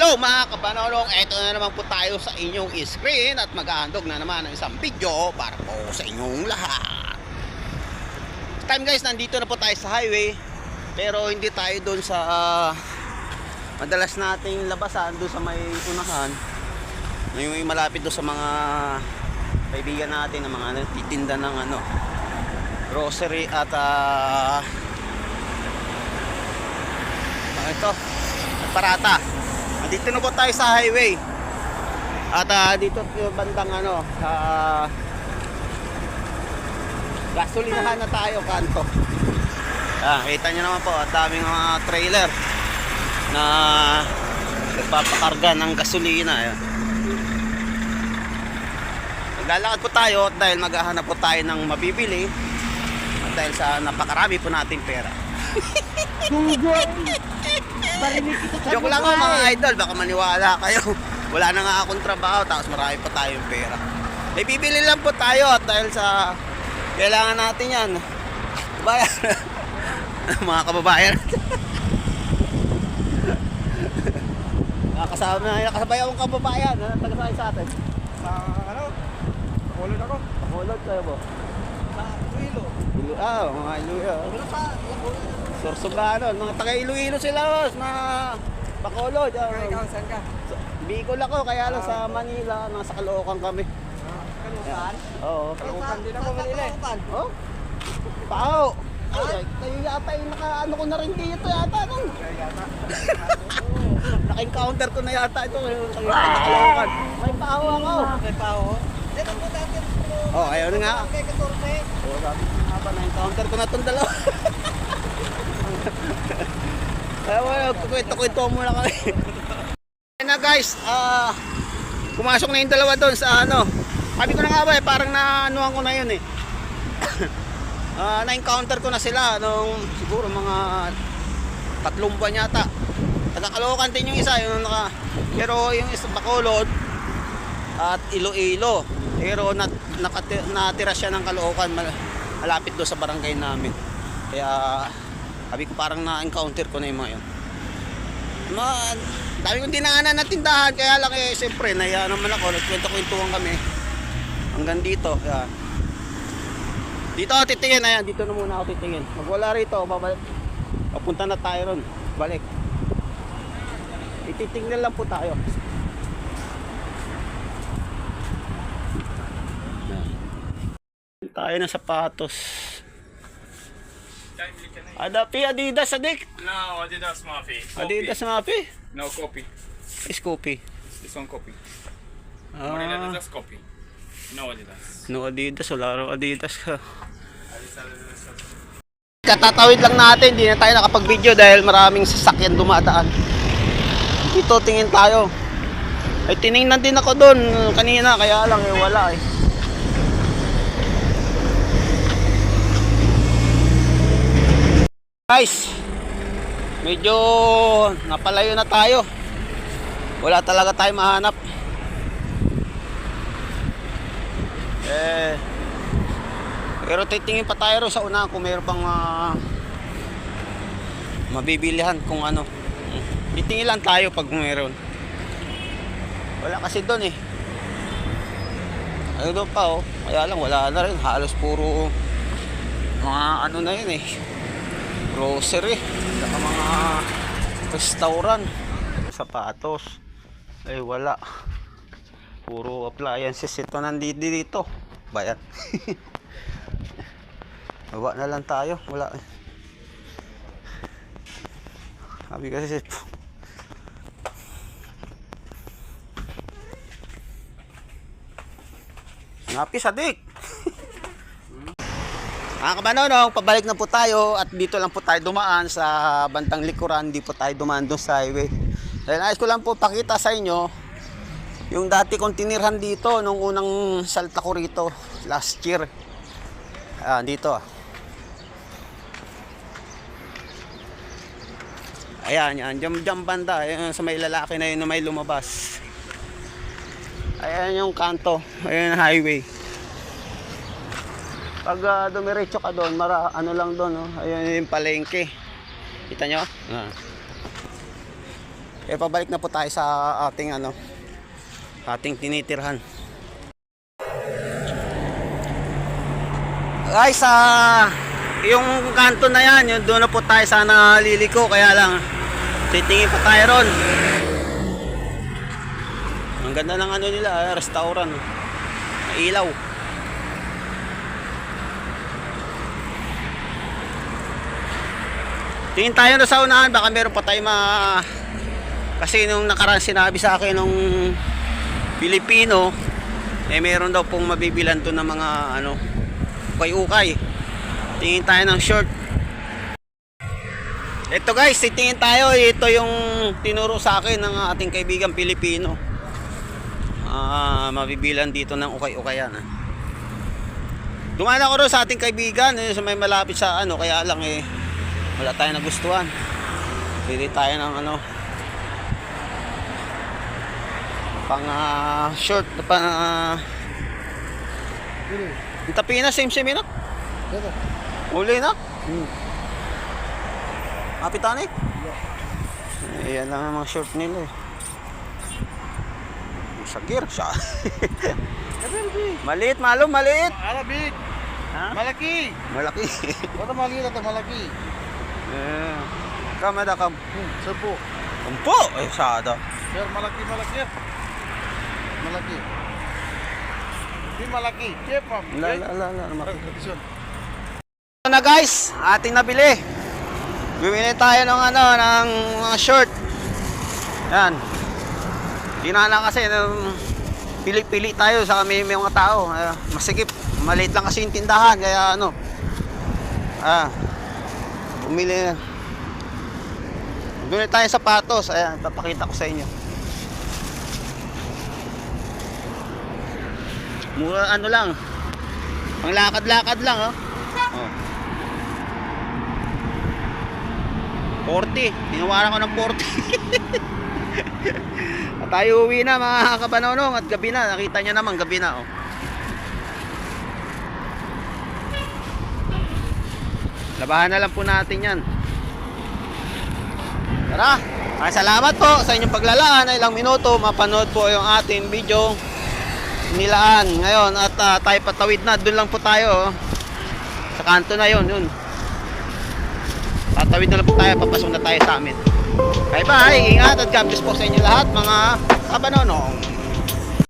Hello mga kapanonong, eto na naman po tayo sa inyong screen at maghahandog na naman ng isang video para po sa inyong lahat. Time guys, nandito na po tayo sa highway, pero hindi tayo doon sa madalas nating labasan, doon sa may unahan, yung malapit doon sa mga kaibigan natin na mga titinda ng grocery at ito, parata. Dito na po tayo sa highway. At dito yung bandang gasolinahan na tayo kanto. Kita nyo naman po, at daming mga trailer na nagpapakarga ng gasolina. Maglalakad po tayo dahil maghahanap po tayo ng mabibili at dahil sa napakarami po nating pera. Joke lang mga idol, baka maniwala kayo. Wala na nga akong trabaho, tapos marami pa tayong pera. May bibili lang po tayo at dahil sa kailangan natin yan. Bayan. Mga kababayan. Nakasabay akong kababayan. Ano taga sa atin? Pakulod ako. Pakulod kayo po? Sa Iloilo. Mga Iloilo. Wala pa. Sorsoganon, mga taga Iloilo sila, boss, mga Bacolod. Ikaw, saan ka? Bicol ako, kaya lang sa Manila, nasa Caloocan kami. Kalukan? Oo. Kalukan din ako Manila eh. Oh? Pao! Kayo yata yung naka-ano ko na rin dito yata, no? Naka-encounter ko na yata ito, kayo sa Caloocan. May pao ako. May pao? Dito po dati. Oh, ayaw na nga. Kay 14. Oo, sabi ko nga ba, na-encounter ko na itong dalawa. Kwento muna kami. Ayun na guys, pumasok na yung dalawa doon sa sabi ko na nga ba parang naanuhan ko na yun eh. Na-encounter ko na sila nung siguro mga 3 buwan yata. Taga-Caloocan din yung isa, pero yung isa Bacolod at Iloilo. Pero natira siya ng Caloocan, malapit doon sa barangay namin. Kaya sabi ko parang na-encounter ko na yung mga yun. Dami kong dinaanan na tindahan, kaya lang siyempre naya naman ako, nagkwento-kwentuhan kami hanggang dito. Kaya dito ako titingin, ayan, dito na muna ako titingin. Magwala rito, babalik. Papunta na tayo ron, balik. Ititingnan lang po tayo. Tayo ng sapatos. Adidas adik. No, Adidas Mafia. Adidas Mafia. No copy. Is copy. This one copy. Only Adidas copy. No Adidas. No Adidas, wala raw Adidas ka. Katatawid lang natin, hindi na tayo nakapag-video dahil maraming sasakyan dumadaan. Dito tingin tayo. Ay tiningnan din ako doon kanina, kaya lang wala eh. Guys, medyo napalayo na tayo. Wala talaga tayo mahanap. Pero titingin pa tayo rin sa una kung mayroon pang mabibilihan kung ano. Titingin lang tayo pag mayroon. Wala kasi doon eh. Ano doon pa oh. Kaya lang wala na rin. Halos puro mga na yun eh. Grocery, saka mga restaurant. Sapatos ay wala, puro appliances ito nandito dito. Bayan. Baba na lang tayo, wala eh. Sabi kasi napis adik. Mga kamanonong, pabalik na po tayo at dito lang po tayo dumaan sa bantang likuran, di po tayo dumaan doon sa highway. Dahil ayos ko lang po pakita sa inyo yung dati kong tinirhan dito nung unang salta ko rito last year. Dito. Ayan, yan, dyan banda, ayan, sa may lalaki na yun na may lumabas. Ayan yung kanto, ayan yung highway. Pag dumiretso ka doon, ano lang doon, oh. Ayun yung palengke. Kita nyo? pabalik na po tayo sa ating ating tinitirhan. Guys, yung kanto na yan, yung doon na po tayo sana liliko, kaya lang titingin pa tayo ron. Ang ganda ng nila, restaurant, ilaw. Tingin tayo na sa unahan, baka meron pa tayo kasi nung nakaraan sinabi sa akin nung Pilipino, meron daw pong mabibilan to ng mga ukay-ukay. Tingin tayo ng short. Ito guys, titingin tayo. Ito yung tinuro sa akin ng ating kaibigang Pilipino. Mabibilan dito ng ukay-ukayan. Dumaan ako rin sa ating kaibigan, sa may malapit sa kaya lang wala tayong nagustuhan. Pili tayo ng pang short pang tapi na same na uli na kapitan ayan lang ang mga short nila Shakir siya maliit maliit Arabik. ha? Malaki. Malaki Wala maliit at malaki. kamada kam Serpo. umpo sada Sir, malaki. Malaki. Di malaki. Kepam. la na guys, ating nabili. Bumili tayo ng ng mga short. Yan. Dinala kasi pili-pili tayo sa may mga tao. Masikip, maliit lang kasi yung tindahan kaya bumili. Bumili tayo sapatos. Ayan, papakita ko sa inyo. Mura lang. Pang lakad-lakad lang, oh. 40. Tinawaran ko ng 40. At tayo uwi na mga kabanonong at gabi na. Nakita nyo naman gabi na, oh. Labahan na lang po natin yan. Tara. Salamat po sa inyong paglalaan. Ilang minuto mapanood po yung ating video nilaan ngayon at tayo patawid na. Doon lang po tayo, oh. Sa kanto na yun. Tatawid na lang po tayo, papasok na tayo sa amin. Bye bye, ingat at God bless po sa inyo lahat mga kabanonong.